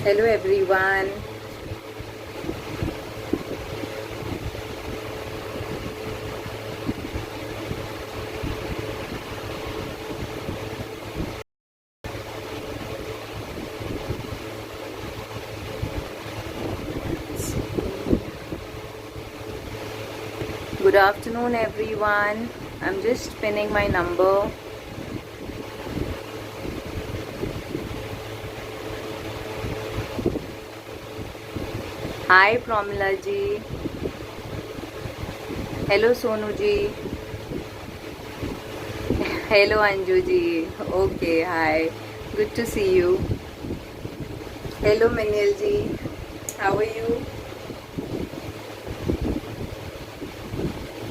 Hello everyone. Good afternoon everyone. I'm just pinning my number. Hi Pramila ji. Hello Sonu ji. Hello Anju ji. Okay, hi. Good to see you. Hello Manil ji. How are you?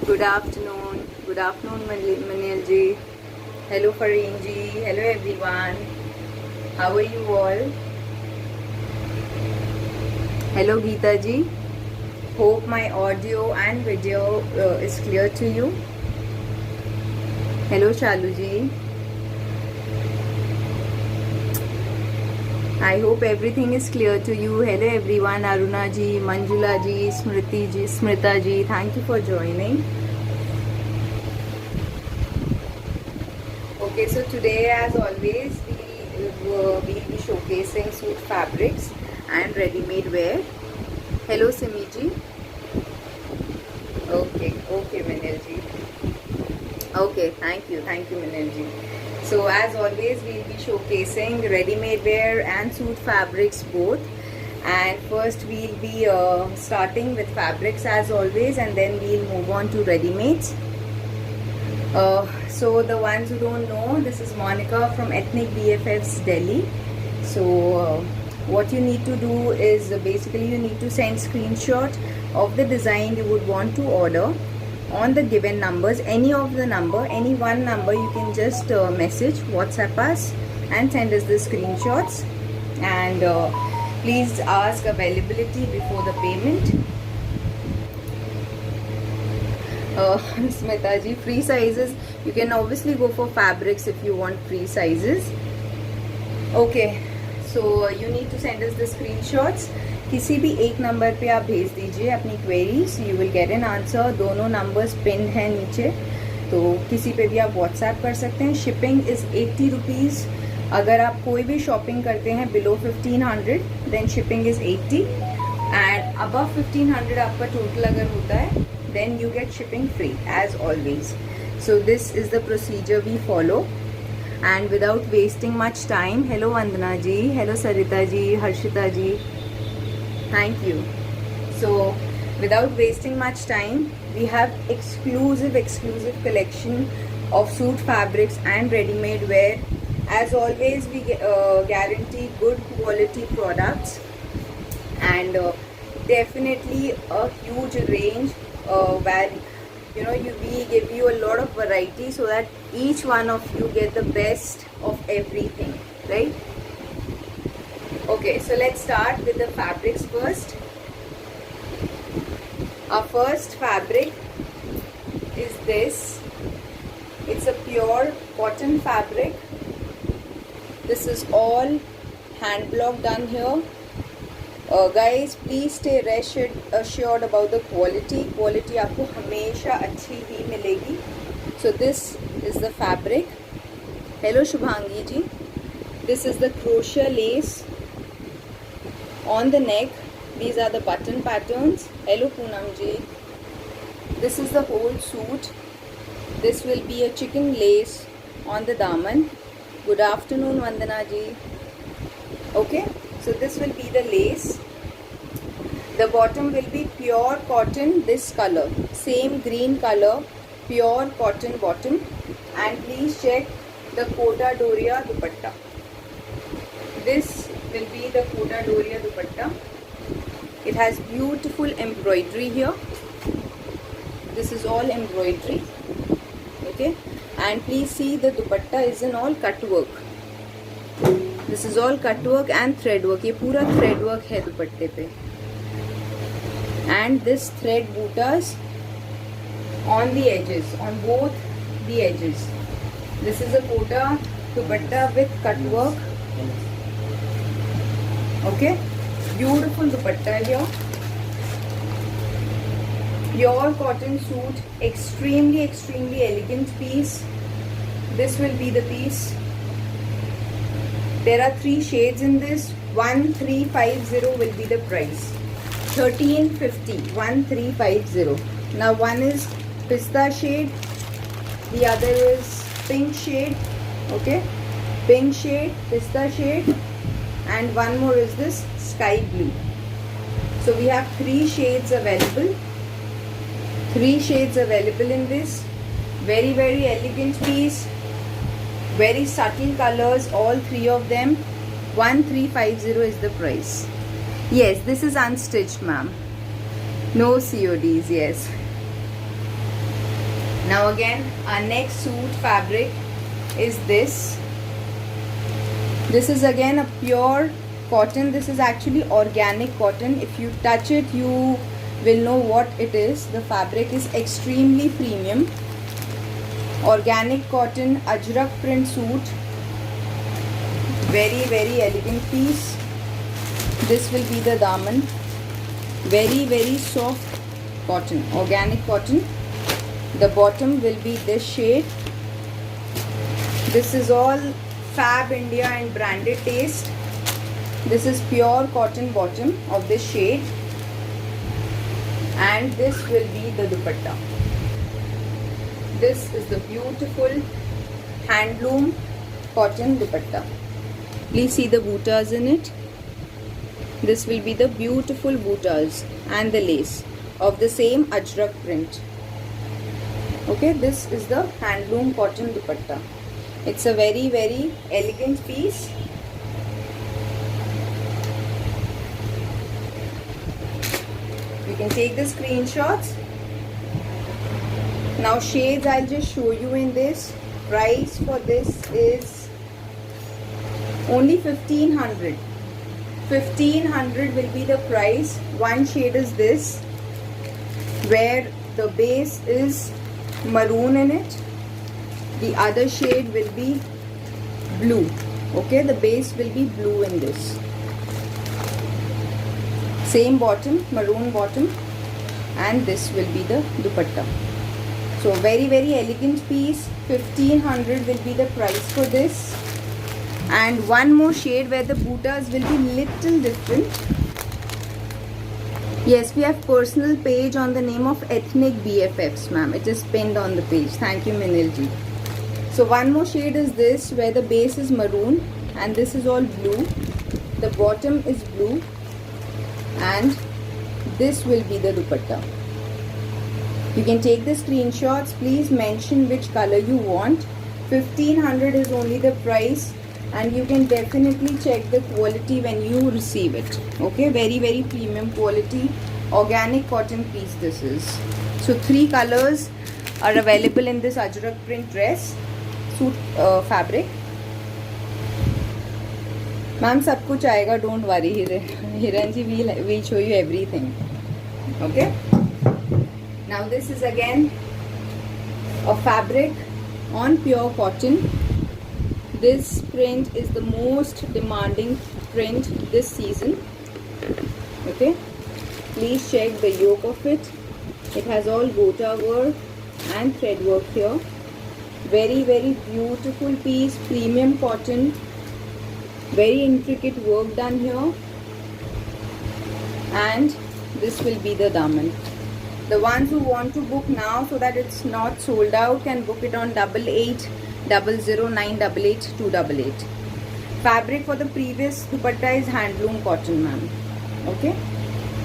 Good afternoon. Good afternoon Manil ji. Hello Fareen ji. Hello everyone. How are you all? Hello Geeta ji. Hope my audio and video is clear to you. Hello Shalu ji. I hope everything is clear to you. Hello everyone. Aruna ji, Manjula ji, Smriti ji, Smrita ji. Thank you for joining. Okay, so today as always we will be showcasing suit fabrics and ready-made wear. Hello Simi ji. Okay Manil ji. Okay, thank you Manil ji. So as always we'll be showcasing ready-made wear and suit fabrics both. And first we'll be starting with fabrics as always, and then we'll move on to ready-mades. So the ones who don't know, this is Monica from Ethnic BFFs Delhi. So what you need to do is basically you need to send screenshot of the design you would want to order on the given numbers. Any of the number, any one number, you can just message, WhatsApp us and send us the screenshots. And please ask availability before the payment. Smita ji, free sizes, you can obviously go for fabrics if you want free sizes. Okay, so you need to send us the screenshots. किसी भी एक number पे आप भेज दीजिए अपनी queries. You will get an answer. दोनों numbers pin है नीचे, तो किसी पे भी आप व्हाट्सएप कर सकते हैं. Shipping is 80 rupees. अगर आप कोई भी शॉपिंग करते हैं below 1500 then shipping is 80, and above 1500 आपका टोटल अगर होता है then you get shipping free as always. So this is the procedure we follow. And without wasting much time, hello Vandana ji, hello Sarita ji, Harshita ji, thank you. So without wasting much time, we have exclusive collection of suit fabrics and ready-made wear. As always, we guarantee good quality products, and definitely a huge range where we give you a lot of variety so that each one of you get the best of everything, right? Okay, so let's start with the fabrics first. Our first fabric is this. It's a pure cotton fabric. This is all hand block done here. Guys, please stay rest assured about the quality. Quality आपको हमेशा अच्छी ही मिलेगी. So this is the fabric. Hello Shubhangi ji. This is the crochet lace on the neck. These are the button patterns. Hello Poonam ji. This is the whole suit. This will be a chicken lace on the daman. Good afternoon Vandana ji. Okay, so this will be the lace. The bottom will be pure cotton, this color, same green color, pure cotton bottom. And please check the Kota Doria dupatta. This will be the Kota Doria dupatta. It has beautiful embroidery here. This is all embroidery. Okay, and please see the dupatta is in all cut work. This is all cut work and thread work. ये पूरा thread work है दुपट्टे पे. And this thread bootas on the edges, on both the edges. This is a Kota dupatta with cut work. Okay. Beautiful dupatta here. Pure cotton suit, extremely elegant piece. This will be the piece. There are 3 shades in this. 1350 will be the price. 1350, 1350. Now one is pista shade, the other is pink shade. Okay, pink shade, pista shade, and one more is this sky blue. So we have 3 shades available. 3 shades available in this. Very elegant piece. Very subtle colors, all 3 of them. 1350 is the price. Yes, this is unstitched, ma'am. No CODs, yes. Now again, our next suit fabric is this. This is again a pure cotton. This is actually organic cotton. If you touch it, you will know what it is. The fabric is extremely premium. Organic cotton ajrak print suit. Very elegant piece. This will be the daman. Very soft cotton, organic cotton. The bottom will be this shade. This is all Fab India and branded taste. This is pure cotton bottom of this shade, and this will be the dupatta. This is the beautiful handloom cotton dupatta. Please see the buttas in it. This will be the beautiful buttas and the lace of the same ajrak print. Okay, this is the handloom cotton dupatta. It's a very elegant piece. You can take the screenshots. Now shades I'll just show you in this. Price for this is only 1500. 1500 will be the price. One shade is this, where the base is maroon in it. The other shade will be blue. Okay, the base will be blue in this. Same bottom, maroon bottom, and this will be the dupatta. So very elegant piece. 1500 will be the price for this. And one more shade where the buttas will be little different. Yes, we have personal page on the name of Ethnic BFFs, ma'am. It is pinned on the page. Thank you, Minilji. So one more shade is this, where the base is maroon and this is all blue. The bottom is blue, and this will be the dupatta. You can take the screenshots. Please mention which color you want. 1500 is only the price, and you can definitely check the quality when you receive it. Okay, very premium quality organic cotton piece this is. So 3 colors are available in this ajrak print dress suit fabric. Ma'am, sab kuch aayega, don't worry. Hiran ji will show you everything. Okay, now this is again a fabric on pure cotton. This print is the most demanding print this season. Okay, please check the yoke of it. It has all gota work and thread work here. Very beautiful piece, premium cotton. Very intricate work done here. And this will be the daman. The ones who want to book now so that it's not sold out can book it on 8800988288. Fabric for the previous dupatta is handloom cotton, ma'am. Okay,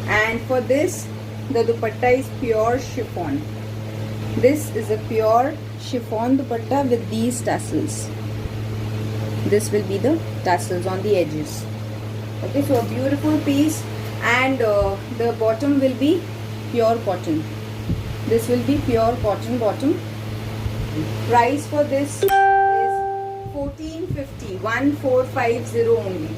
and for this the dupatta is pure chiffon. This is a pure chiffon dupatta with these tassels. This will be the tassels on the edges. Okay, so a beautiful piece, and the bottom will be pure cotton. This will be pure cotton bottom. Price for this is 1450, 1450 only.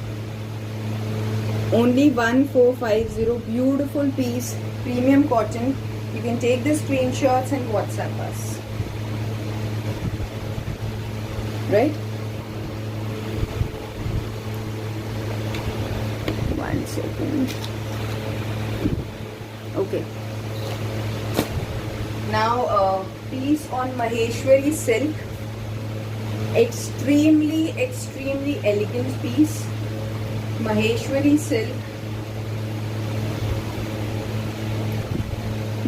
Only 1450. Beautiful piece, premium cotton. You can take the screenshots and WhatsApp us. Right? 1 second. Okay. Now a piece on Maheshwari silk. Extremely elegant piece. Maheshwari silk.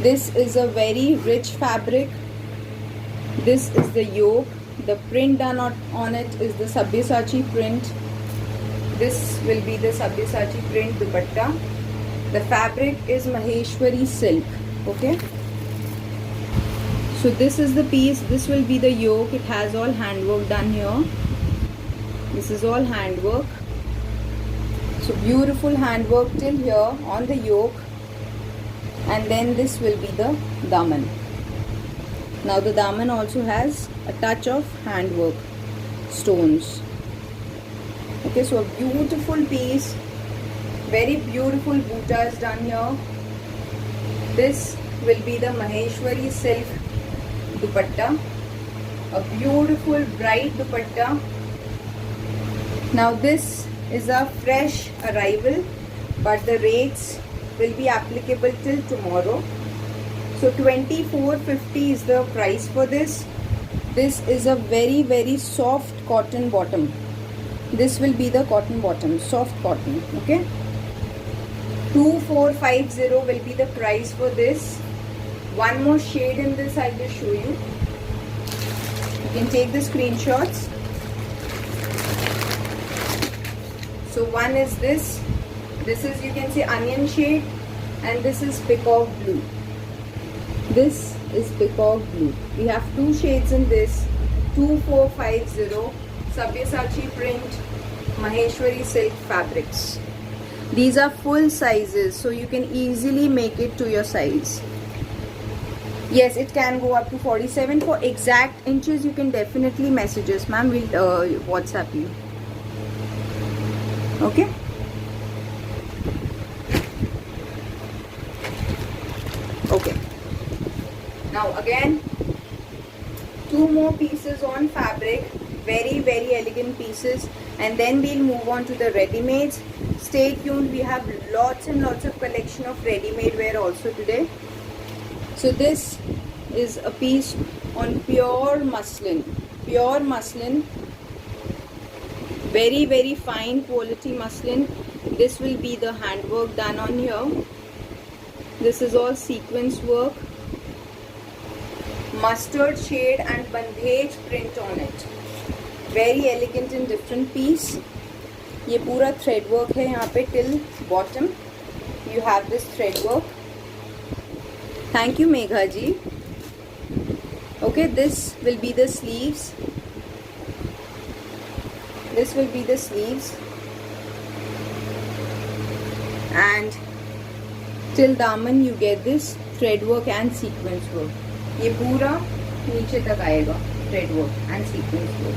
This is a very rich fabric. This is the yoke. The print done on it is the Sabyasachi print. This will be the Sabyasachi print dupatta. The fabric is Maheshwari silk. Okay. So this is the piece. This will be the yoke. It has all handwork done here. This is all handwork. So beautiful handwork till here on the yoke. And then this will be the daman. Now the daman also has a touch of handwork, stones. Okay, so a beautiful piece, very beautiful buttas done here. This will be the Maheshwari silk dupatta, a beautiful bright dupatta. Now this is a fresh arrival, but the rates will be applicable till tomorrow. So 2450 is the price for this. This is a very soft cotton bottom. This will be the cotton bottom, soft cotton. Okay, 2450 will be the price for this. One more shade in this I'll just show you. You can take the screenshots. So one is this. This is, you can see, onion shade, and this is peacock blue. This is peacock blue. We have two shades in this. 2450 Sabyasachi print Maheshwari silk fabrics. These are full sizes, so you can easily make it to your size. Yes, it can go up to 47. For exact inches, you can definitely message us, ma'am. We'll WhatsApp you. Okay. Okay. Now again, two more pieces on fabric, very elegant pieces, and then we'll move on to the ready-mades. Stay tuned, we have lots and lots of collection of ready-made wear also today. So this is a piece on pure muslin, very fine quality muslin. This will be the handwork done on here. This is all sequence work, mustard shade and bandhej print on it. Very elegant and different piece. ये पूरा thread work है यहाँ पे till bottom. You have this thread work. Thank you, Megha ji. Okay, this will be the sleeves. This will be the sleeves. And till daman you get this thread work and sequence work. ये पूरा नीचे तक आएगा thread work and sequence work.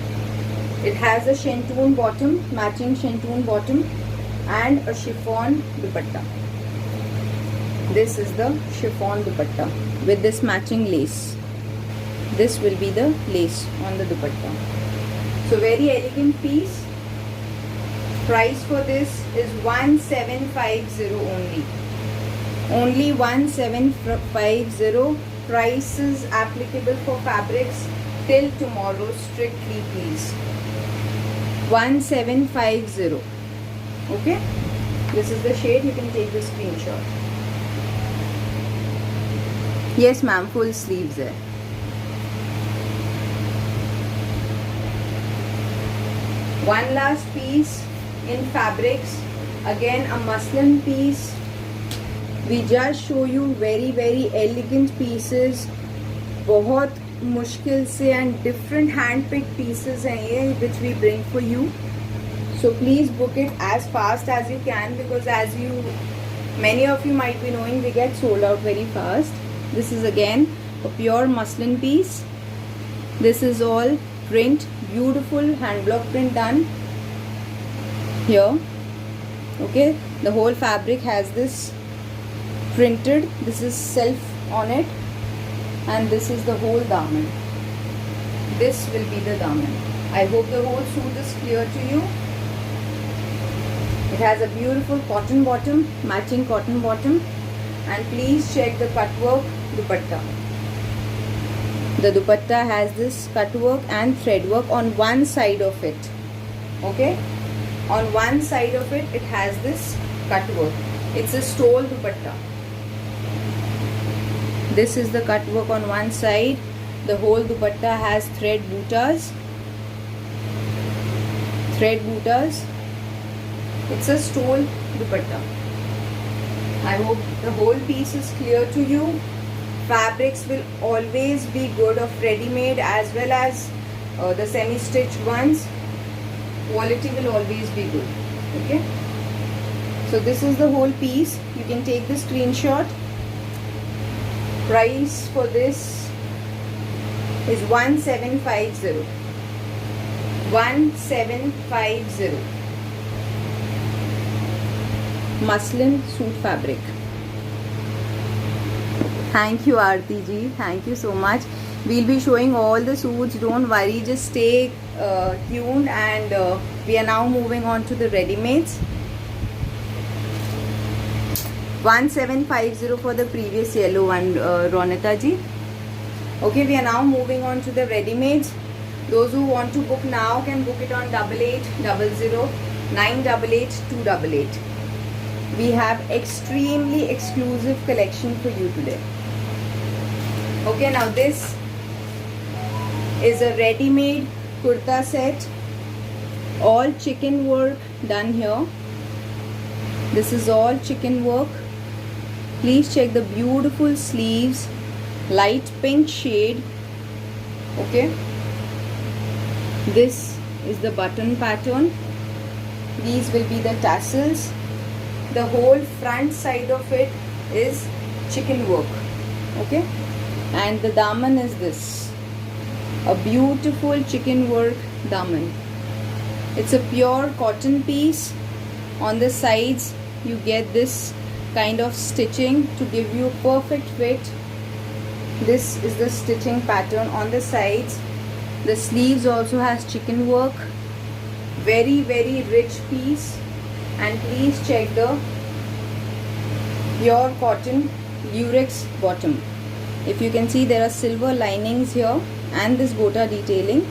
It has a shantoon bottom, matching shantoon bottom, and a chiffon dupatta. This is the chiffon dupatta with this matching lace. This will be the lace on the dupatta. So very elegant piece. Price for this is 1750 only. Only 1750. Prices applicable for fabrics till tomorrow strictly, please. 1750. Okay, this is the shade. You can take the screenshot. Yes ma'am, full sleeves there. One last piece in fabrics, again a muslin piece. We just show you very elegant pieces. बहुत मुश्किल से and different hand picked pieces हैं ये which we bring for you. So please book it as fast as you can, because as you, many of you might be knowing, they get sold out very fast. This is again a pure muslin piece. This is all print, beautiful hand block print done here. Okay, the whole fabric has this printed. This is self on it, and this is the whole daman. This will be the daman. I hope the whole suit is clear to you. It has a beautiful cotton bottom, matching cotton bottom, and please check the cutwork dupatta. The dupatta has this cutwork and threadwork on one side of it. Okay, on one side of it, it has this cutwork. It's a stole dupatta. This is the cutwork on one side. The whole dupatta has thread buttas. Thread buttas. It's a stole dupatta. I hope the whole piece is clear to you. Fabrics will always be good of ready-made as well as the semi-stitched ones. Quality will always be good. Okay. So this is the whole piece. You can take the screenshot. Price for this is 1750. 1750. Muslin suit fabric. Thank you, Aarti ji. Thank you so much. We'll be showing all the suits. Don't worry. Just stay tuned. And we are now moving on to the ready-mades. 1750 for the previous yellow one, Ronita ji. Okay, we are now moving on to the ready-mades. Those who want to book now can book it on 8800 988 288. We have extremely exclusive collection for you today. Okay, now this is a ready-made kurta set, all chicken work done here. This is all chicken work. Please check the beautiful sleeves, light pink shade. Okay, this is the button pattern. These will be the tassels. The whole front side of it is chicken work. Okay, and the daman is this, a beautiful chicken work daman. It's a pure cotton piece. On the sides you get this kind of stitching to give you perfect fit. This is the stitching pattern on the sides. The sleeves also has chicken work. Very rich piece. And please check the pure cotton lurex bottom. If you can see, there are silver linings here and this gota detailing.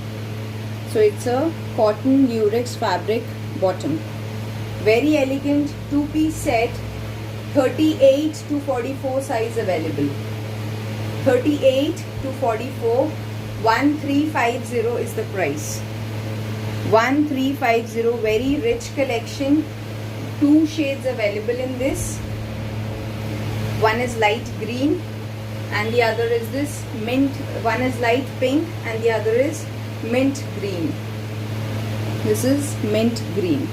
So it's a cotton lurex fabric bottom. Very elegant two-piece set. 38 to 44 size available. 38 to 44. 1350 is the price. 1350. Very rich collection. Two shades available in this. One is light green and the other is this mint. One is light pink and the other is mint green. This is mint green.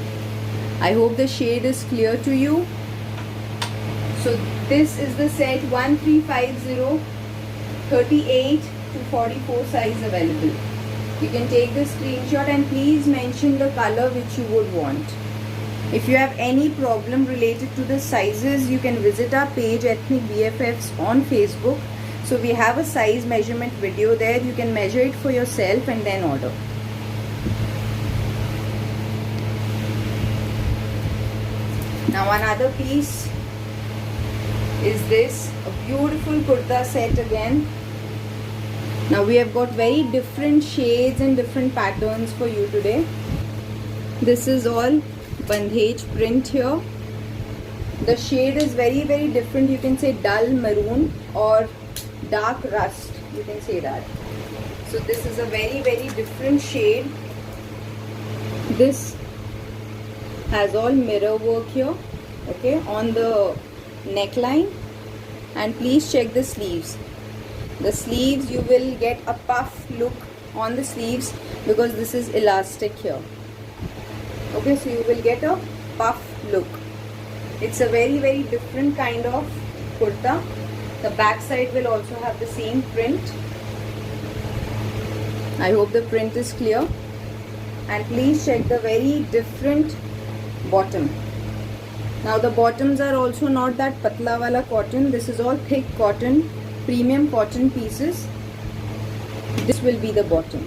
I hope the shade is clear to you. So this is the set 1350, 38 to 44 size available. You can take the screenshot and please mention the color which you would want. If you have any problem related to the sizes, you can visit our page Ethnic BFFs on Facebook. So we have a size measurement video there. You can measure it for yourself and then order. Now another piece is this, a beautiful kurta set again. Now we have got very different shades and different patterns for you today. This is all bandhej print here. The shade is very different. You can say dull maroon or dark rust. You can say that. So this is a very different shade. This has all mirror work here. Okay, on the neckline. And please check the sleeves. The sleeves, you will get a puff look on the sleeves because this is elastic here. Okay, so you will get a puff look. It's a very different kind of kurta. The back side will also have the same print. I hope the print is clear. And please check the very different bottom. Now the bottoms are also not that patla wala cotton. This is all thick cotton, premium cotton pieces. This will be the bottom.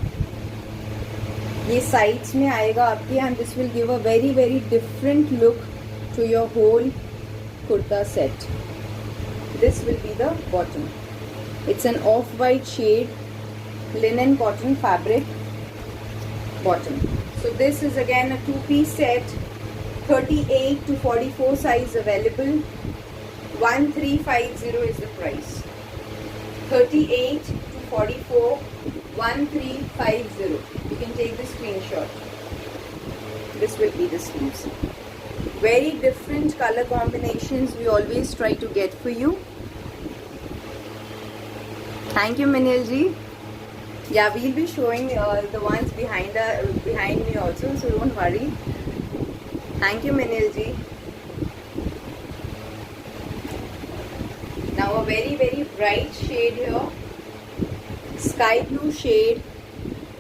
ये sides में आएगा आपके, and this will give a very very different look to your whole kurta set. This will be the bottom. It's an off-white shade, linen cotton fabric bottom. So this is again a two-piece set, 38 to 44 size available. 1350 is the price. 38 to 44, 1350. You can take the screenshot. This will be the sleeves. Very different color combinations we always try to get for you. Thank you, Minil ji. Yeah, we'll be showing the ones behind me also, so don't worry. Thank you, Minil ji. Now a very very bright shade here, sky blue shade.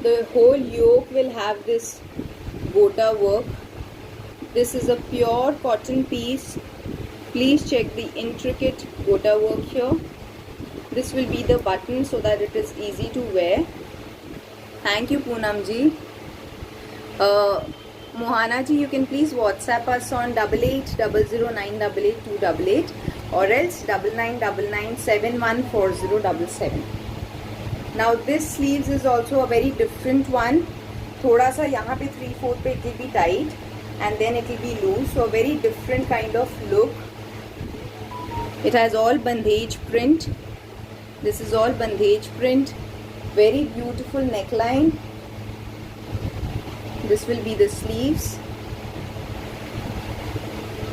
The whole yoke will have this gota work. This is a pure cotton piece. Please check the intricate gota work here. This will be the button so that it is easy to wear. Thank you, Poonam ji. Mohana ji, you can please WhatsApp us on 8800988288 or else 9999714077. Now this sleeves is also a very different one. थोड़ा सा यहाँ पे 3/4 पे it will be tight and then it will be loose, so a very different kind of look. It has all bandhej print. This is all bandhej print. Very beautiful neckline. This will be the sleeves.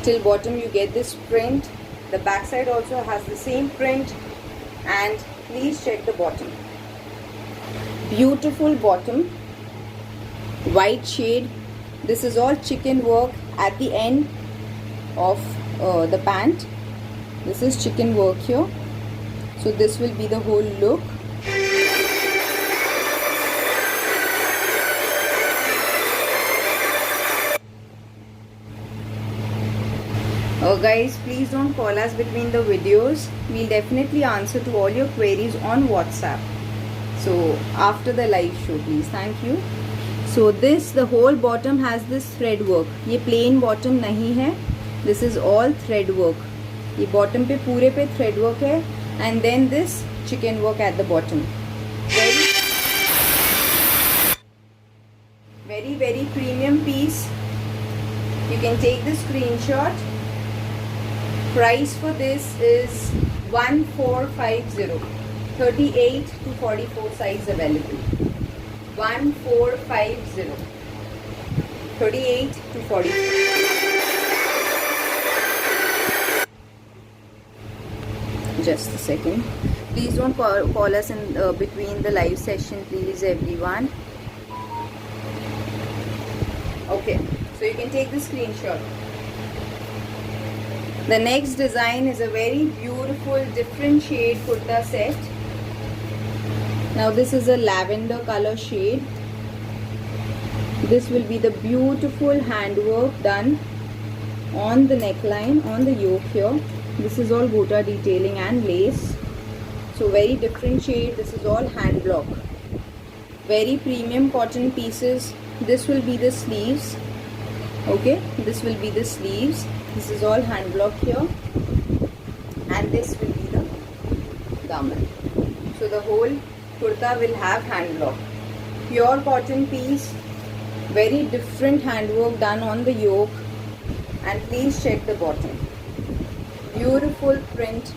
Till bottom you get this print. The back side also has the same print, and please check the bottom. Beautiful bottom, white shade. This is all chicken work at the end of the pant. This is chicken work here. So this will be the whole look. Guys, please don't call us between the videos. We'll definitely answer to all your queries on WhatsApp. So after the live show, please. Thank you. So this, the whole bottom has this thread work. ये plain bottom नहीं है. This is all thread work. ये bottom पे पूरे पे thread work है, and then this chicken work at the bottom. Very very premium piece. You can take the screenshot. Price for this is 1450. 38 to 44 size available. 1450. 38 to 44. Just a second. Please don't call us in between the live session, please, everyone. Okay, so you can take the screenshot. The next design is a very beautiful different shade kurta set. Now this is a lavender color shade. This will be the beautiful handwork done on the neckline, on the yoke here. This is all gota detailing and lace. So very different shade. This is all hand block. Very premium cotton pieces. This will be the sleeves. Okay, this will be the sleeves. This is all hand block here, and this will be the garment. So the whole kurta will have hand block. Pure cotton piece, very different handwork done on the yoke, and please check the bottom. Beautiful print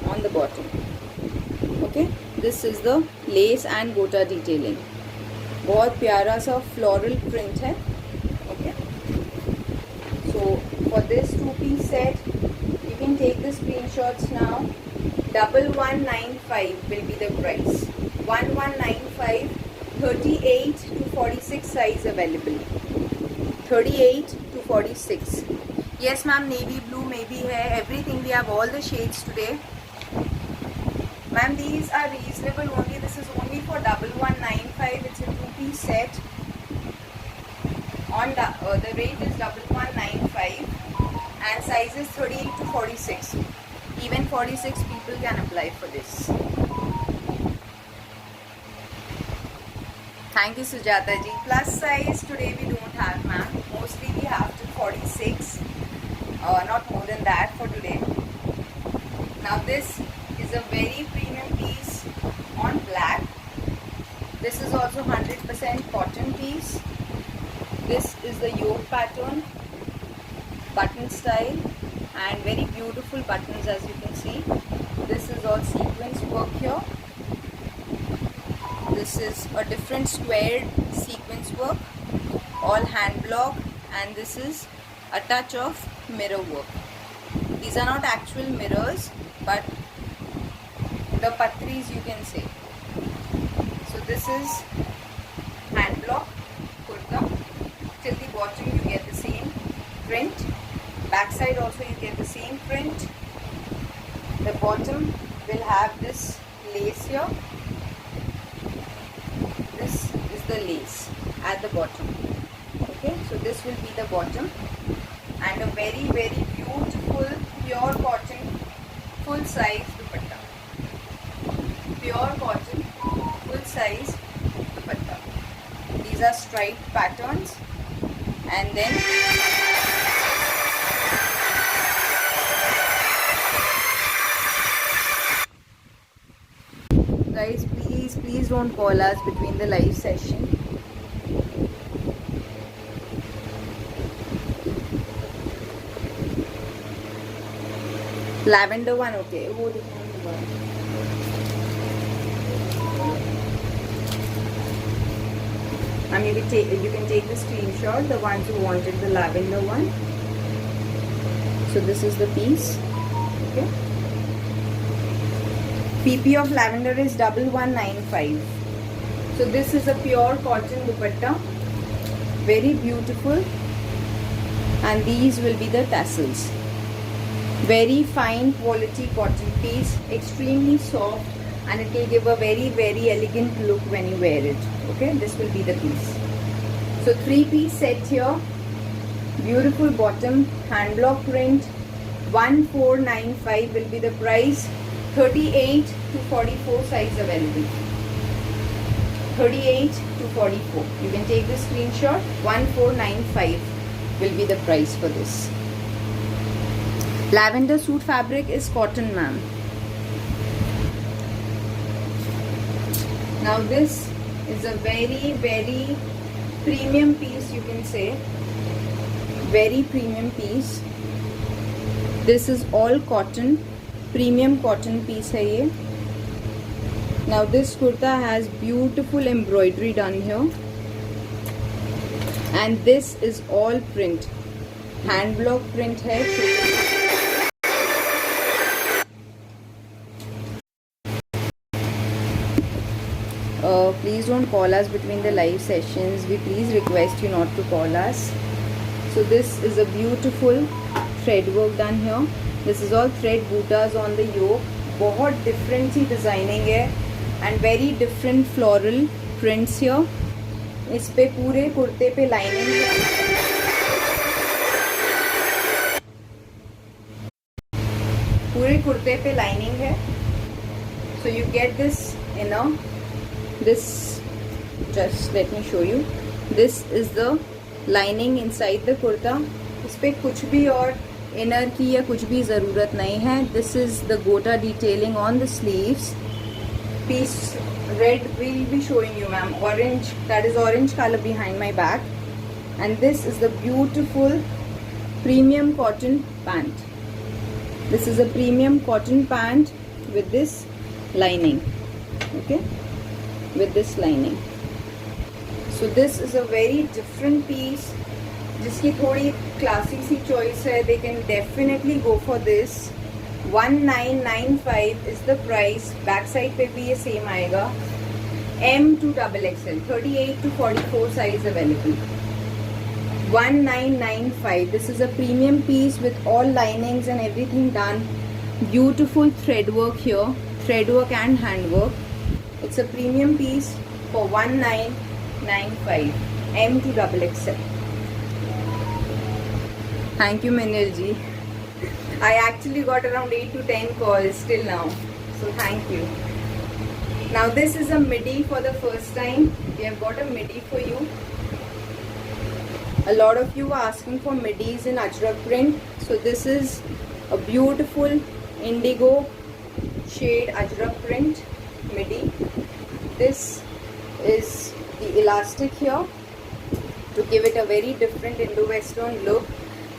on the bottom. Okay, this is the lace and gota detailing. बहुत प्यारा सा floral print है. Okay, so for this two-piece set, you can take the screenshots now. 1195 will be the price. 1195. 38 to 46 size available. 38 to 46. Yes ma'am, navy blue maybe hai, everything. We have all the shades today. Ma'am, these are reasonable only. This is only for 1195. It's a two-piece set. On the rate is 1195 and sizes 38 to 46. Even 46 people can apply for this. Thank you, Sujata ji. Plus size today we don't have, ma'am. Mostly we have till 46. Not more than that for today. Now this is a very premium piece on black. This is also 100% cotton piece. This is the yoke pattern, button style, and very beautiful buttons as you can see. This is all sequence work here. This is a different squared sequence work, all hand block, and this is a touch of mirror work. These are not actual mirrors, but the patris you can say. So this is hand block kurta. Till the bottom you get the same print. Back side also you get the same print. The bottom will have this lace here. This is the lace at the bottom. Okay, so this will be the bottom, and a very beautiful pure cotton full size dupatta. Pure cotton full size dupatta. These are striped patterns, and then guys, please don't call us between the live session. Lavender one, okay. I mean, you can take the screenshot, the ones who wanted the lavender one. So this is the piece. Okay. PP of lavender is 1195. So this is a pure cotton dupatta, very beautiful, and these will be the tassels. Very fine quality cotton piece, extremely soft, and it will give a very elegant look when you wear it. Okay, this will be the piece. So 3-piece set here, beautiful bottom, hand block print, 1495 will be the price. 38 to 44 size available. 38 to 44. You can take the screenshot. 1495 will be the price for this. Lavender suit fabric is cotton, ma'am. Now this is a very premium piece, you can say. Very premium piece. This is all cotton. Premium cotton piece hai ye. Now this kurta has beautiful embroidery done here, and this is all print, hand block print hai. Please don't call us between the live sessions. We please request you not to call us. So this is a beautiful thread work done here. This is all thread bootas on the yoke. बहुत different सी designing है, and very different floral prints here. इस पे पूरे कुर्ते पे lining है. पूरे कुर्ते पे lining है. So you get this inner. This, just let me show you. This is the lining inside the kurta. इस पे कुछ भी और इनर की या कुछ भी ज़रूरत नहीं है. This is the gota detailing on the sleeves. Piece red will be showing you, ma'am. Orange, that is orange colour behind my back. And this is the beautiful premium cotton pant. This is a premium cotton pant with this lining. Okay, with this lining. So this is a very different piece. जिसकी थोड़ी classy सी choice है, they can definitely go for this. 1995 is the price. Back side पे भी ये same आएगा. M to XXL, 38 to 44 size available. 1995. This is a premium piece with all linings and everything done. Beautiful thread work here, thread work and hand work. It's a premium piece for 1995. M to XXL. Thank you, Minil ji. I actually got around 8 to 10 calls till now. So thank you. Now this is a midi for the first time. We have got a midi for you. A lot of you are asking for midis in Ajrak print. So this is a beautiful indigo shade Ajrak print midi. This is the elastic here to give it a very different Indo-Western look.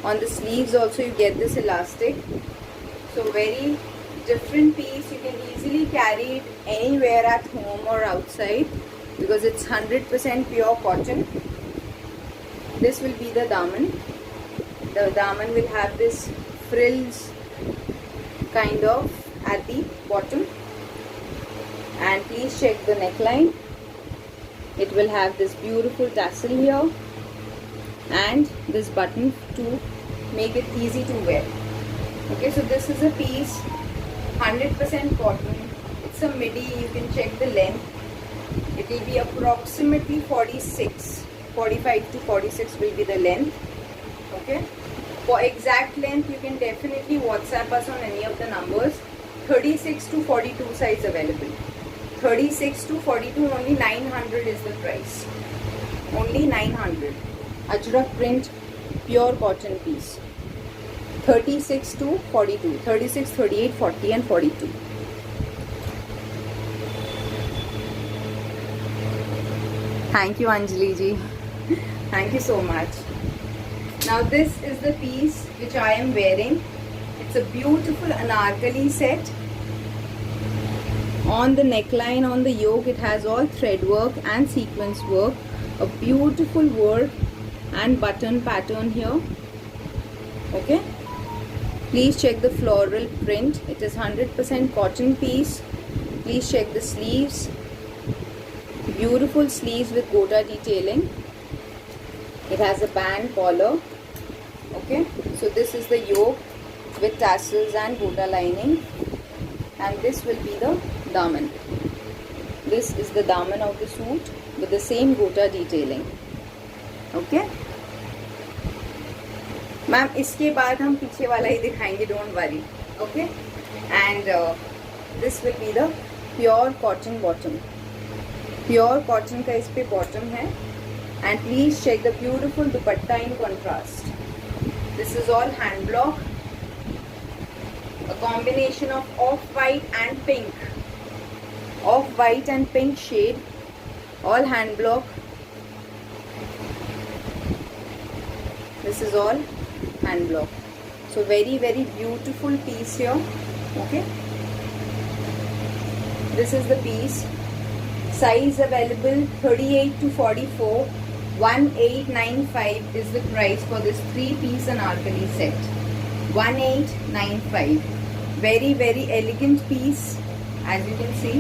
On the sleeves also you get this elastic. So very different piece. You can easily carry it anywhere at home or outside because it's 100% pure cotton. This will be the daman. The daman will have this frills kind of at the bottom. And please check the neckline. It will have this beautiful tassel here and this button to make it easy to wear. Okay, so this is a piece 100% cotton. It's a midi. You can check the length. It will be approximately 45 to 46 will be the length. Okay, for exact length you can definitely WhatsApp us on any of the numbers. 36 to 42 size available. 36 to 42, only 900 is the price. Only 900. Ajrak print pure cotton piece. 36 to 42. 36, 38, 40 and 42. Thank you Anjali ji. Thank you so much. Now this is the piece which I am wearing. It's a beautiful anarkali set. On the neckline, on the yoke, it has all thread work and sequence work. A beautiful work and button pattern here. Okay. Please check the floral print. It is 100% cotton piece. Please check the sleeves. Beautiful sleeves with gota detailing. It has a band collar. Okay. So this is the yoke with tassels and gota lining. And this will be the daman. This is the daman of the suit with the same gota detailing. Okay. Ma'am इसके बाद हम पीछे वाला ही दिखाएंगे, don't worry. Okay, and this will be the pure cotton bottom. Pure cotton का इस पे बॉटम है. And please check the beautiful dupatta in contrast. This is all hand block. A combination of off-white and pink. Off-white and pink shade. All hand block. This is all hand block. So very beautiful piece here. Okay. This is the piece. Size available 38 to 44. 1895 is the price for this 3-piece anarkali set. 1895. Very elegant piece, as you can see.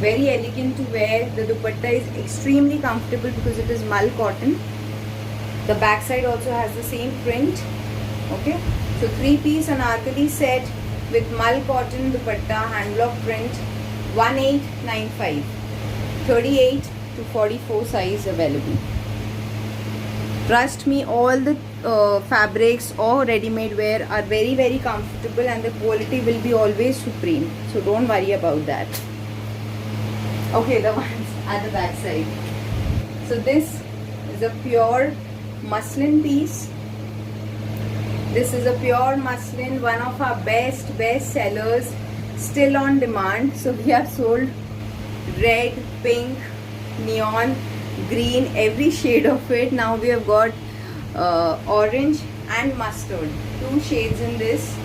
Very elegant to wear. The dupatta is extremely comfortable because it is mull cotton. The back side also has the same print. Okay, so 3-piece anarkali set with mull cotton dupatta, hand block print. 1895. 38 to 44 size available. Trust me, all the fabrics or ready-made wear are very comfortable and the quality will be always supreme. So don't worry about that. Okay, the ones at the back side. So this is a pure muslin piece. This is a pure muslin, one of our best sellers, still on demand. So we have sold red, pink, neon, green, every shade of it. Now we have got orange and mustard, 2 shades in this.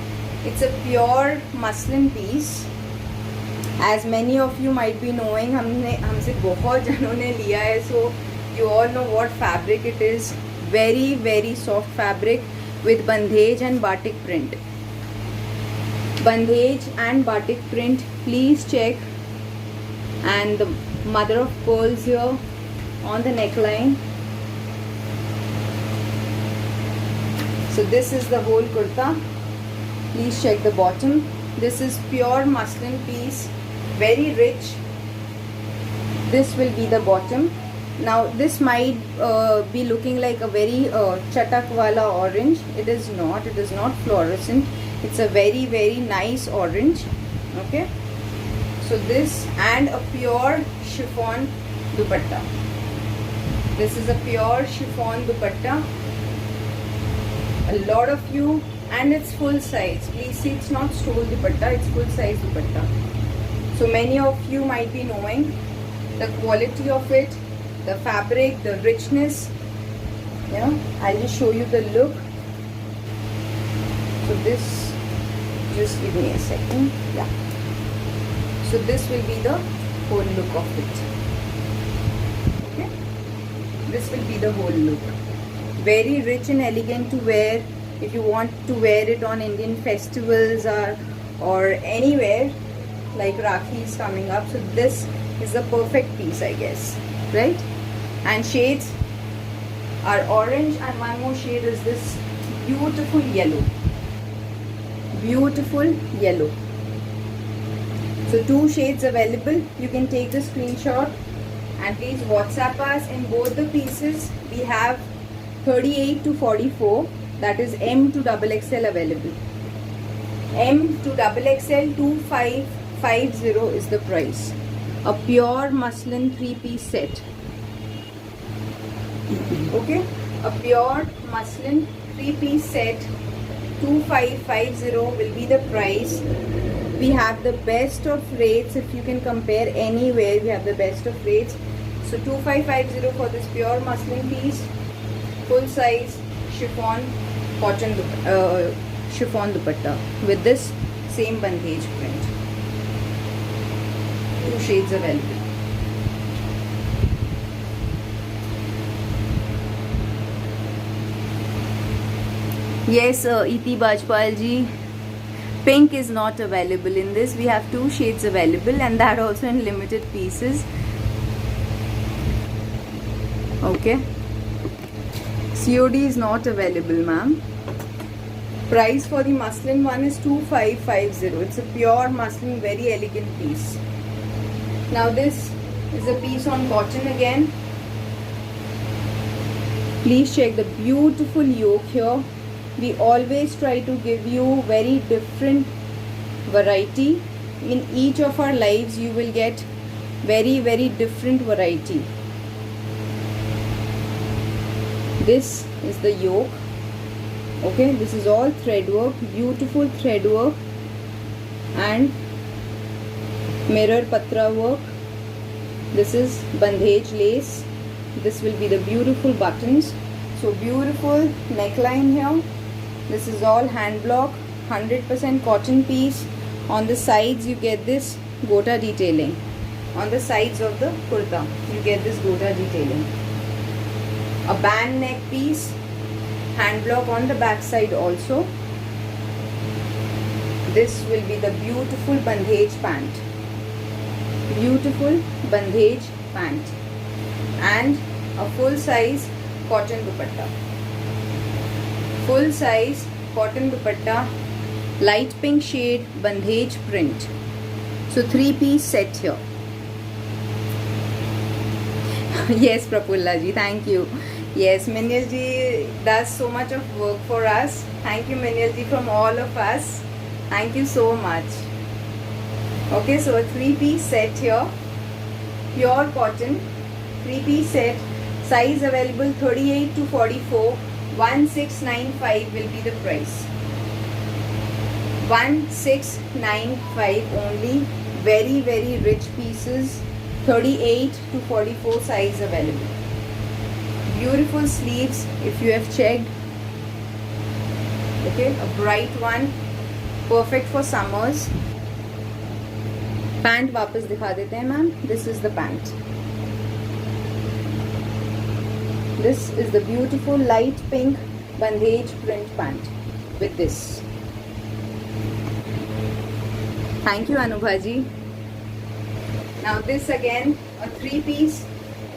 It's a pure muslin piece. As many of you might be knowing, हमसे बहुत जनों ने लिया है. So you all know what fabric it is. Very soft fabric with bandhej and batik print. Bandhej and batik print. Please check. And the mother of pearls here on the neckline. So this is the whole kurta. Please check the bottom. This is pure muslin piece, very rich. This will be the bottom. Now this might be looking like a very chatak wala orange. It is not. It is not fluorescent. It's a very nice orange. Okay. So this and a pure chiffon dupatta. This is a pure chiffon dupatta. A lot of you, and it's full size. Please see, it's not stole dupatta, it's full size dupatta. So many of you might be knowing the quality of it, the fabric, the richness. Yeah, I'll just show you the look. So this, just give me a second. Yeah. So this will be the whole look of it. Okay. This will be the whole look. Very rich and elegant to wear. If you want to wear it on Indian festivals or anywhere, like Rakhi is coming up. So this is the perfect piece, I guess. Right? And shades are orange, and one more shade is this beautiful yellow. Beautiful yellow. So 2 shades available. You can take the screenshot and please WhatsApp us. In both the pieces we have 38 to 44, that is M to XXL available. M to XXL 2550 is the price. A pure muslin 3-piece set. Okay, a pure muslin 3-piece set, 2550 will be the price. We have the best of rates. If you can compare anywhere, we have the best of rates. So 2550 for this pure muslin piece, full size chiffon cotton chiffon dupatta with this same bandhej print. 2 shades available. Yes, E.T. Bajpal ji, pink is not available in this. We have 2 shades available, and that also in limited pieces. Okay. COD is not available, ma'am. Price for the muslin one is 2550. It's a pure muslin, very elegant piece. Now this is a piece on cotton again. Please check the beautiful yoke here. We always try to give you very different variety. In each of our lives you will get very different variety. This is the yoke. Okay, this is all thread work, beautiful thread work and mirror patra work. This is bandhej lace. This will be the beautiful buttons. So beautiful neckline here. This is all hand block, 100% cotton piece. On the sides you get this gota detailing. On the sides of the kurta you get this gota detailing. A band neck piece, hand block on the back side also. This will be the beautiful bandhej pant. Beautiful bandhej pant. And a full size cotton dupatta. Full size cotton dupatta, light pink shade, bandhej print. So 3-piece set here. Yes, Prafulla ji, thank you. Yes, Minyal ji does so much of work for us. Thank you, Minyal ji, from all of us. Thank you so much. Okay, so a 3-piece set here, pure cotton, 3-piece set, size available 38 to 44, 1695 will be the price. 1695 only, very rich pieces, 38 to 44 size available. Beautiful sleeves if you have checked. Okay, a bright one, perfect for summers. Pant वापस दिखा देते हैं ma'am. This is the pant. This is the beautiful light pink bandhej print pant with this. Thank you, Anubha ji. Now this again, a 3-piece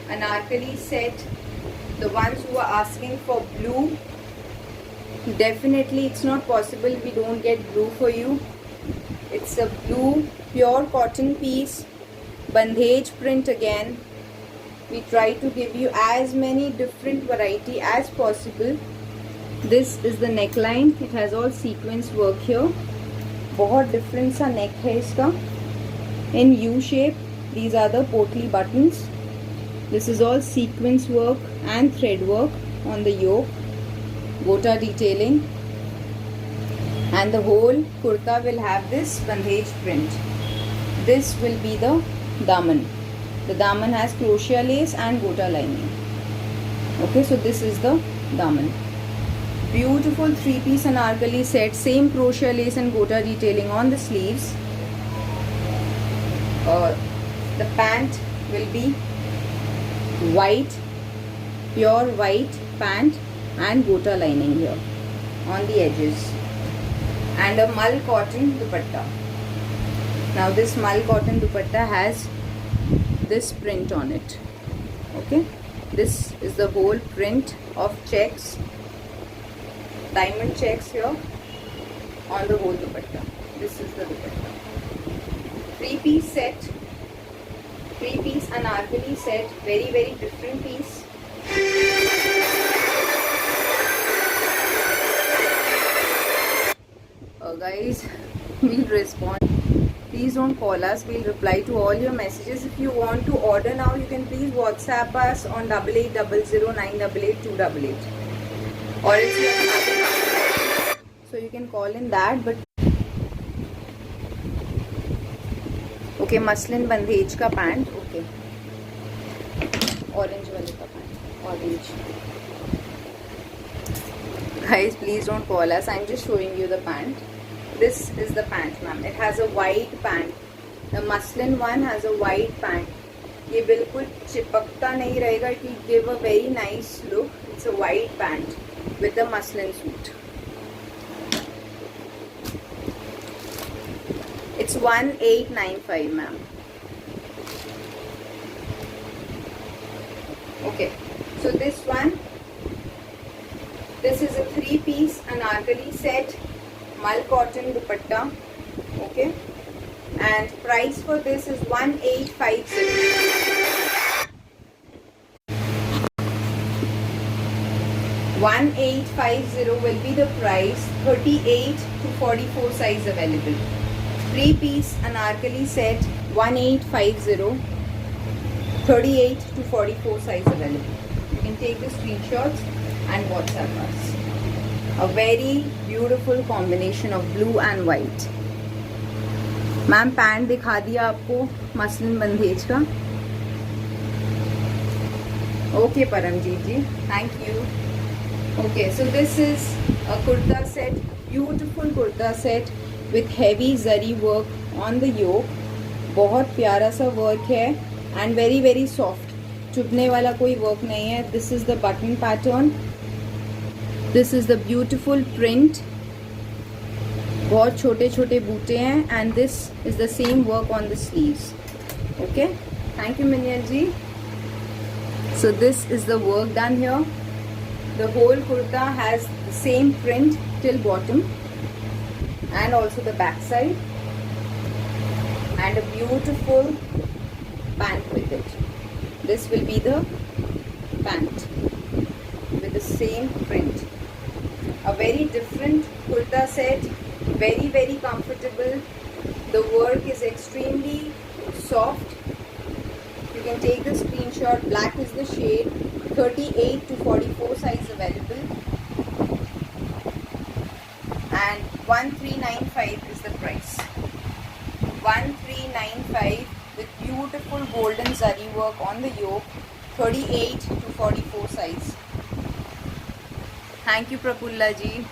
anarkali set. The ones who are asking for blue, definitely it's not possible we don't get blue for you. It's a blue pure cotton piece, bandhej print again. We try to give you as many different variety as possible. This is the neckline. It has all sequence work here. बहुत different सा neck है इसका. in U shape. These are the potli buttons. This is all sequence work and thread work on the yoke, gota detailing, and the whole kurta will have this bandhej print. This will be the daman. The daman has crochet lace and gota lining. Okay, so this is the daman. Beautiful 3-piece anarkali set, same crochet lace and gota detailing on the sleeves. The pant will be white, pure white pant and gota lining here on the edges, and a mal cotton dupatta. Now this mal cotton dupatta has this print on it. Okay, this is the whole print of checks, diamond checks here on the whole dupatta. This is the dupatta. 3-piece set, 3-piece anarkali set, very very different piece. Guys, we'll respond. Please don't call us. We'll reply to all your messages. If you want to order now, you can please WhatsApp us on 8800988288. Or if you have another number, so you can call in that. But okay, muslin bandhej ka pant. Okay, orange wale ka pant. Orange. Guys, please don't call us. I'm just showing you the pant. This is the pant, ma'am. It has a white pant. The muslin one has a white pant. ये बिल्कुल चिपकता नहीं रहेगा. It will give a very nice look. It's a white pant with the muslin suit. It's 1895, ma'am. Okay, so this one, this is a 3-piece anarkali set, mal cotton dupatta. Okay, and price for this is 1850. 1850 will be the price. 38 to 44 size available. 3-piece anarkali set, 1850. 38 to 44 size available. You can take the screenshots and WhatsApp us. A very beautiful combination of blue and white. Ma'am pant दिखा दिया आपको muslin bandhej का. Okay Paramjeet ji, thank you. Okay, so this is a kurta set, beautiful kurta set with heavy zari work on the yoke. बहुत प्यारा सा work है and very very soft. चुभने वाला कोई work नहीं है. This is the button pattern. This is the beautiful print. बहुत छोटे छोटे बूटे हैं and this is the same work on the sleeves. Okay, thank you Minyal ji. So this is the work done here. The whole kurta has the same print till bottom and also the back side, and a beautiful pant with it. This will be the pant with the same print. A very different kurta set, very very comfortable. The work is extremely soft. You can take the screenshot. Black is the shade. 38 to 44 size available, and 1395 is the price. 1395 with beautiful golden zari work on the yoke. 38 to 44 size. Thank you Prafulla ji.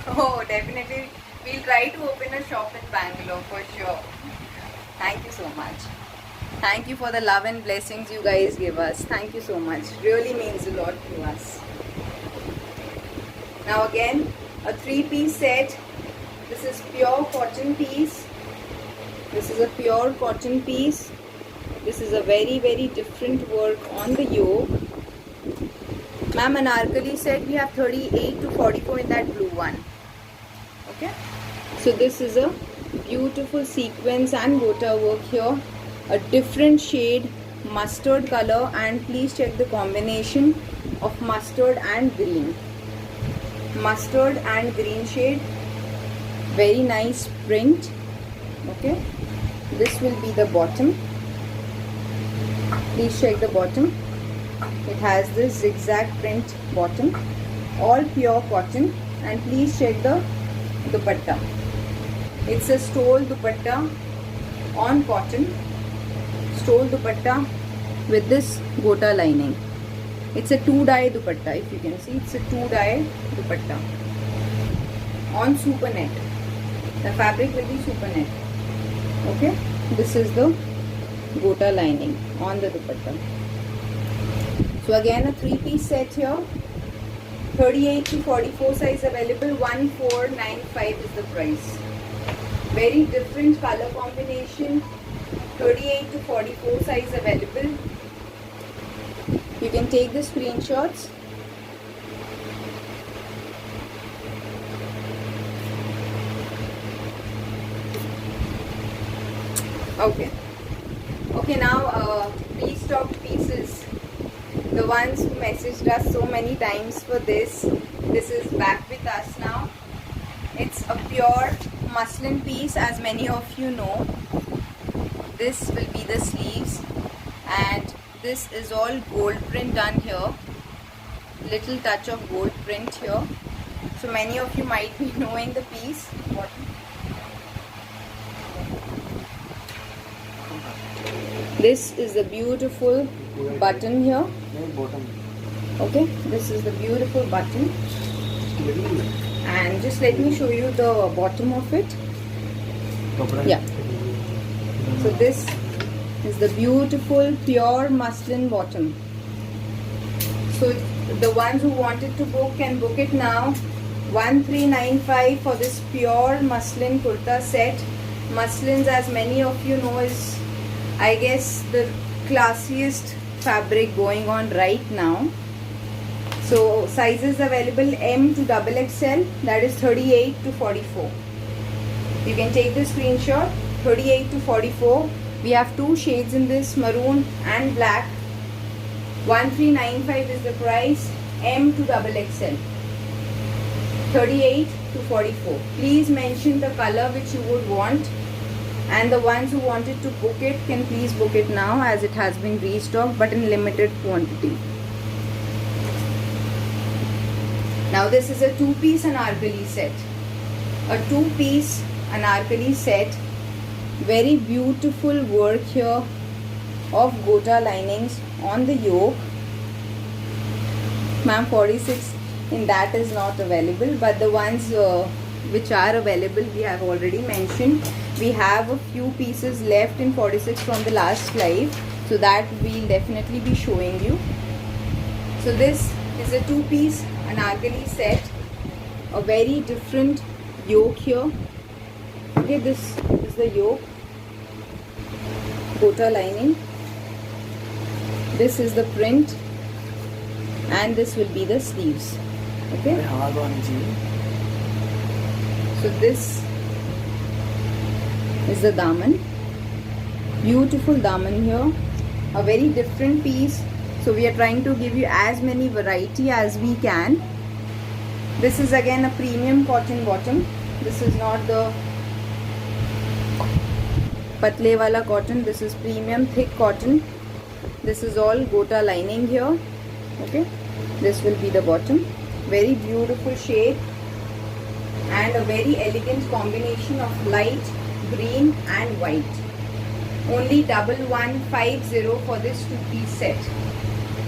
Oh, definitely we'll try to open a shop in Bangalore for sure. Thank you so much. Thank you for the love and blessings you guys give us. Thank you so much. Really means a lot to us. Now again, a 3-piece set. This is pure cotton piece. This is a pure cotton piece. This is a very very different work on the yoke. Ma'am, anarkali set we have 38 to 44 in that blue one. Okay. So this is a beautiful sequence and gota work here. A different shade, mustard color, and please check the combination of mustard and green. Mustard and green shade, very nice print. Okay, This will be the bottom. Please check the bottom. It has this zigzag print bottom, all pure cotton. And please check the dupatta. It's a stole dupatta on cotton, stole dupatta with this gota lining. It's a 2-dye dupatta. If you can see, it's a 2-dye dupatta on super net. The fabric will be super net. Okay, this is the gota lining on the dupatta. So again, a 3-piece set here. 38 to 44 size available. 1495 is the price. Very different color combination. 38 to 44 size available. You can take the screenshots. Okay, now restocked pieces. The ones who messaged us so many times for this is back with us now. It's a pure muslin piece, as many of you know. This will be the sleeves, and this is all gold print done here. Little touch of gold print here. So many of you might be knowing the piece. This is the beautiful button here. Okay, this is the beautiful button. And just let me show you the bottom of it. Yeah. So this is the beautiful pure muslin bottom. So the ones who wanted to book can book it now. 1395 for this pure muslin kurta set. Muslins, as many of you know, is, I guess, the classiest fabric going on right now. So sizes available M to XXL, that is 38 to 44. You can take the screenshot. 38 to 44. We have two shades in this, maroon and black. 1395 is the price. M to XXL. 38 to 44. Please mention the color which you would want, and the ones who wanted to book it can please book it now, as it has been restocked but in limited quantity. Now this is a 2-piece anarkali set. A 2-piece anarkali set. Very beautiful work here of gota linings on the yoke. Ma'am, 46 in that is not available, but the ones which are available we have already mentioned. We have a few pieces left in 46 from the last live, so that we'll definitely be showing you. So this is a 2-piece anarkali set. A very different yoke here. Okay, this is the yoke, gota lining. This is the print, and this will be the sleeves. Okay. So this is the daman. Beautiful daman here. A very different piece. So we are trying to give you as many variety as we can. This is again a premium cotton bottom. This is not the patle wala cotton. This is premium thick cotton. This is all gota lining here. Okay. This will be the bottom. Very beautiful shade and a very elegant combination of light green and white. Only 1150 for this 2-piece set.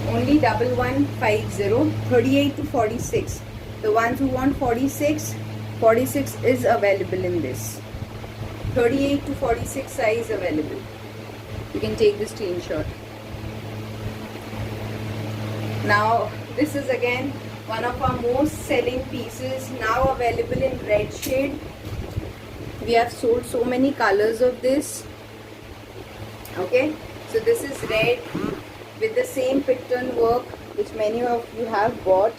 Only 1150. 38 to 46. The ones who want 46 is available in this. 38 to 46 size available. You can take the screenshot. Now this is again one of our most selling pieces, now available in red shade. We have sold so many colors of this. Okay, so this is red with the same pattern work which many of you have bought.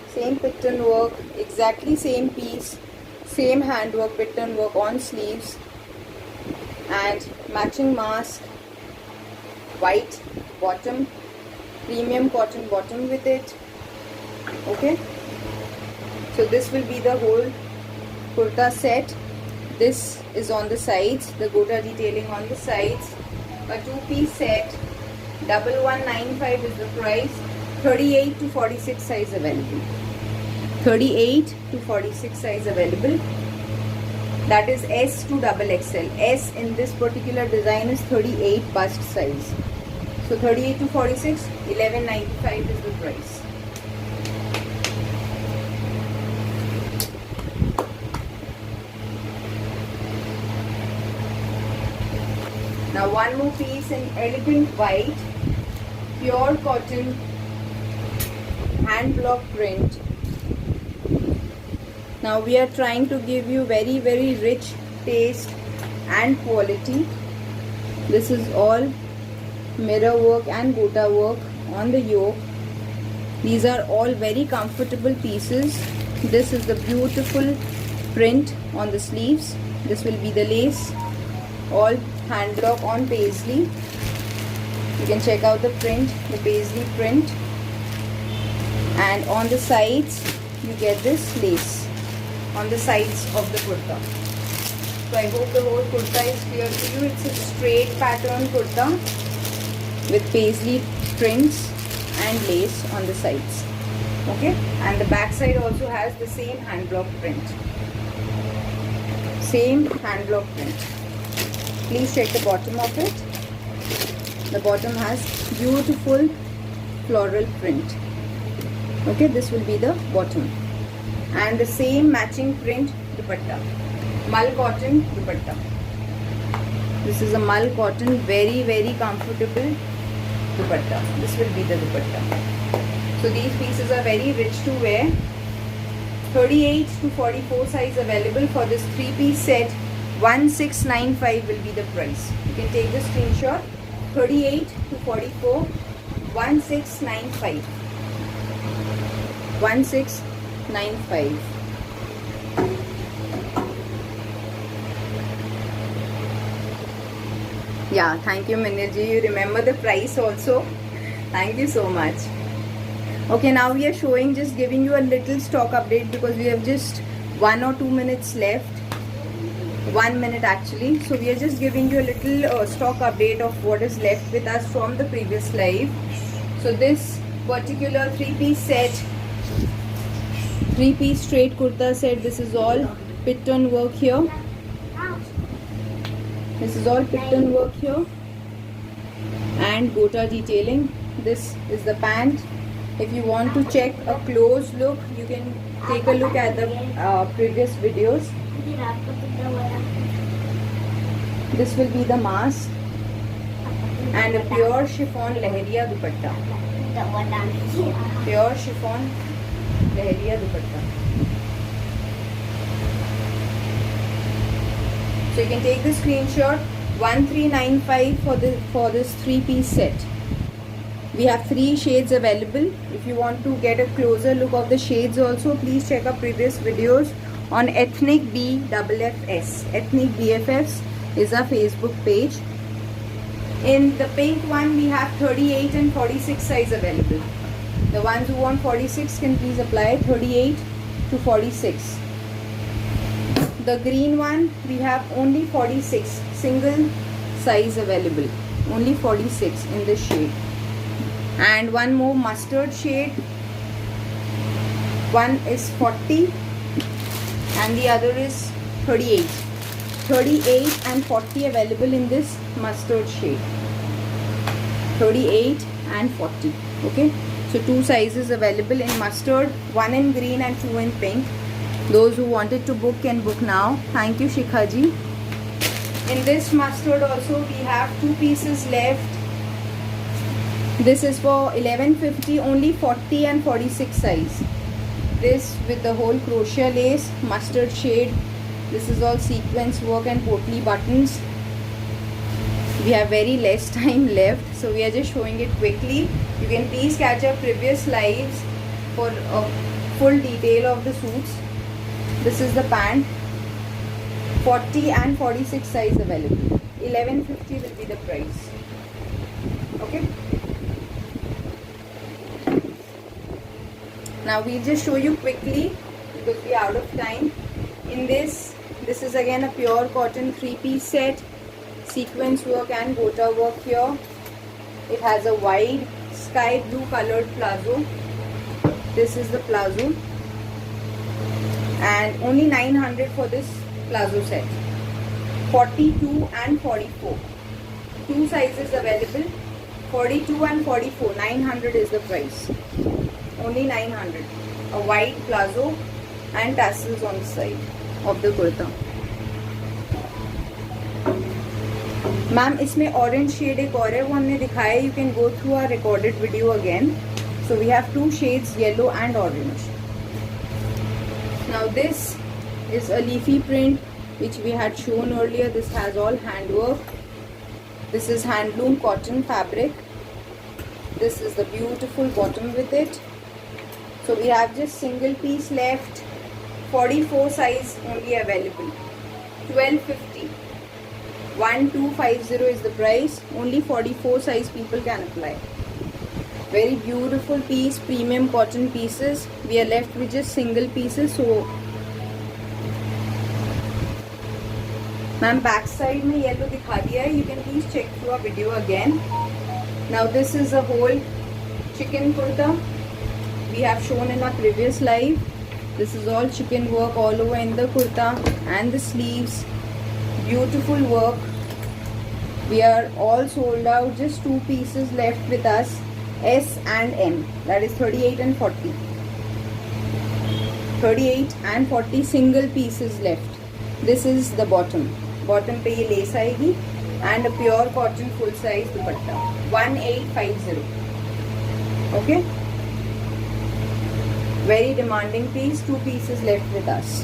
Same pattern work, exactly same piece, same handwork, pattern work on sleeves, and matching mask, white bottom, premium cotton bottom with it. Okay, so this will be the whole kurta set. This is on the sides, the gota detailing on the sides. A two-piece set, 1195 is the price. 38 to 46 size available. 38 to 46 size available. That is S to double XL. S in this particular design is 38 bust size. So 38 to 46, 1195 is the price. Now one more piece in elegant white, pure cotton, hand block print. Now we are trying to give you very rich taste and quality. This is all mirror work and gota work on the yoke. These are all very comfortable pieces. This is the beautiful print on the sleeves. This will be the lace, all hand block on paisley. You can check out the print, the paisley print, and on the sides you get this lace on the sides of the kurta. So I hope the whole kurta is clear to you. It's a straight pattern kurta with paisley prints and lace on the sides. Okay, and the back side also has the same hand block print. Same hand block print. Please check the bottom of it. The bottom has beautiful floral print. Okay, this will be the bottom. And the same matching print dupatta. Mal cotton dupatta. This is a mal cotton, very comfortable dupatta. This will be the dupatta. So these pieces are very rich to wear. 38 to 44 size available for this 3-piece set. 1695 will be the price. You can take the screenshot. 38 to 44, 1695. 1695. Yeah, thank you Minirji. You remember the price also. Thank you so much. Okay, now we are showing, just giving you a little stock update because we have just 1 or 2 minutes left. 1 minute actually. So we are just giving you a little stock update of what is left with us from the previous live. So this particular 3-piece set, 3-piece straight kurta set, this is all pitton work here. This is all pitton work here and gota detailing. This is the pant. If you want to check a close look, you can take a look at the previous videos. This will be the mask and a pure chiffon leheriya dupatta. Pure chiffon leheriya dupatta. So you can take the screenshot. 1395 for this 3-piece set. We have 3 shades available. If you want to get a closer look of the shades also, please check our previous videos on Ethnic BFFs. Ethnic BFFs is our Facebook page. In the pink one, we have 38 and 46 size available. The ones who want 46 can please apply 38 to 46. The green one, we have only 46 single size available. Only 46 in this shade. And one more mustard shade. One is 40 and the other is 38. 38 and 40 available in this mustard shade. 38 and 40. Okay, so 2 sizes available in mustard, 1 in green and 2 in pink. Those who wanted to book can book now. Thank you Shikha ji. In this mustard also we have 2 pieces left. This is for 1150, only 40 and 46 size. This with the whole crochet lace, mustard shade. This is all sequence work and potli buttons. We have very less time left, so we are just showing it quickly. You can please catch our previous lives for a full detail of the suits. This is the pant. 40 and 46 size available. 1150 will be the price. Okay. Now we'll just show you quickly because we are out of time. In this This is again a pure cotton 3-piece set, sequence work and gota work here. It has a wide sky blue colored plazo. This is the plazo, and only 900 for this plazo set. 42 and 44. Two sizes available. 42 and 44. 900 is the price. Only 900. A wide plazo and tassels on the side of the kurta. Ma'am इसमें orange shade एक और है, वो हमने दिखाया है. You can go through our recorded video again. So we have 2 shades, yellow and orange. Now this is a leafy print which we had shown earlier. This has all handwork. This is handloom cotton fabric. This is the beautiful bottom with it. So we have just single piece left. 44 size only available. 1250. 1250 is the price. Only 44 size people can apply. Very beautiful piece, premium cotton pieces. We are left with just single pieces. So ma'am back side में yellow दिखा दिया है. You can please check through a video again. Now this is a whole chikan kurta we have shown in a previous live. This is all chikan work all over in the kurta and the sleeves. Beautiful work. We are all sold out. Just 2 pieces left with us, S and M. That is 38 and 40. 38 and 40 single pieces left. This is the bottom. Bottom पे ये lace आएगी and a pure cotton full size dupatta. 1850. Okay, very demanding piece. 2 pieces left with us.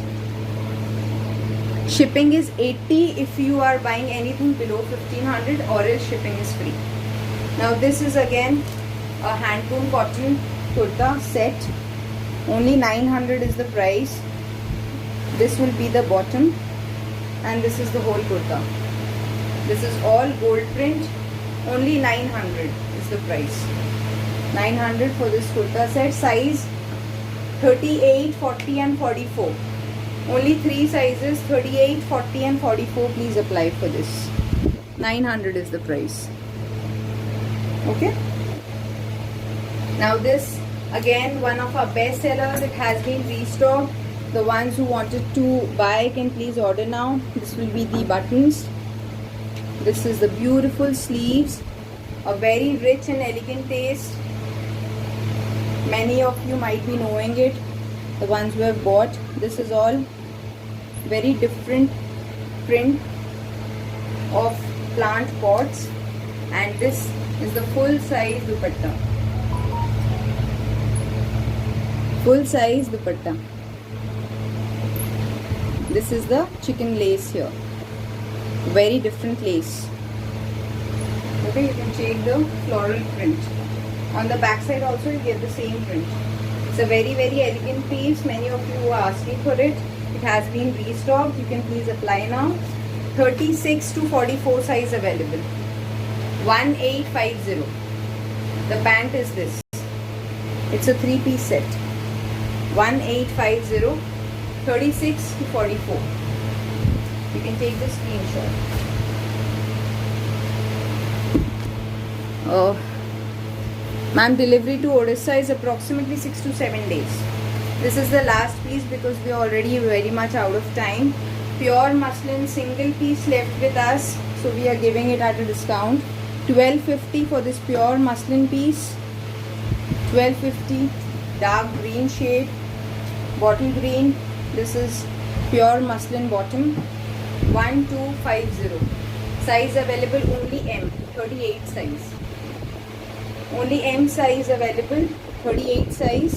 Shipping is 80 if you are buying anything below 1500, or else shipping is free. Now this is again a handloom cotton kurta set. Only 900 is the price. This will be the bottom. And this is the whole kurta. This is all gold print. Only 900 is the price. 900 for this kurta set. Size 38, 40 and 44. Only 3 sizes, 38, 40 and 44. Please apply for this. 900 is the price. Okay. Now this again one of our best sellers. It has been restocked. The ones who wanted to buy can please order now. This will be the buttons. This is the beautiful sleeves. A very rich and elegant taste. Many of you might be knowing it. The ones who have bought. This is all very different print of plant pots. And this is the full size dupatta. Full size dupatta. This is the chicken lace here. Very different lace. Okay, you can check the floral print. On the back side also you get the same print. It's a very elegant piece. Many of you are asking for it. It has been restocked. You can please apply now. 36 to 44 size available. 1850. The pant is this. It's a 3-piece set. 1850. 36 to 44. You can take the screenshot. Oh, ma'am, delivery to Odisha is approximately 6 to 7 days. This is the last piece because we are already very much out of time. Pure muslin single piece left with us, so we are giving it at a discount. 1250 for this pure muslin piece. 1250. Dark green shade, bottle green. This is pure muslin bottom. 1250. Size available only M. 38 size. Only M size available. 38 size.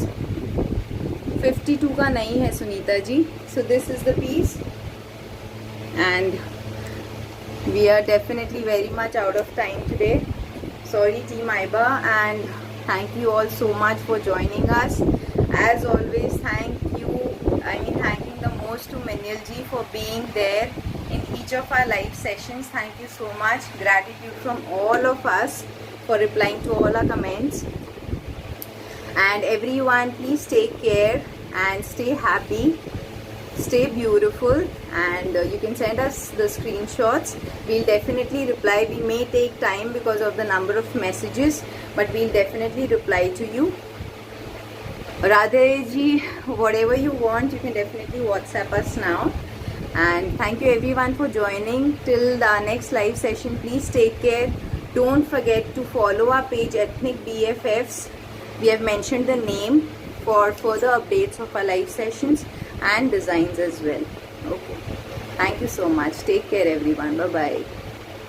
52 का नहीं है Sunita ji. So this is the piece. And we are definitely very much out of time today. Sorry Team Aiba, and thank you all so much for joining us. As always, thanking the most to Minyal ji for being there in each of our live sessions. Thank you so much. Gratitude from all of us for replying to all our comments. And everyone, please take care and stay happy. Stay beautiful, and you can send us the screenshots. We'll definitely reply. We may take time because of the number of messages, but we'll definitely reply to you. Radhe ji, whatever you want, you can definitely WhatsApp us now. And thank you everyone for joining. Till the next live session, please take care. Don't forget to follow our page Ethnic BFFs. We have mentioned the name for further updates of our live sessions and designs as well. Okay. Thank you so much. Take care everyone. Bye bye.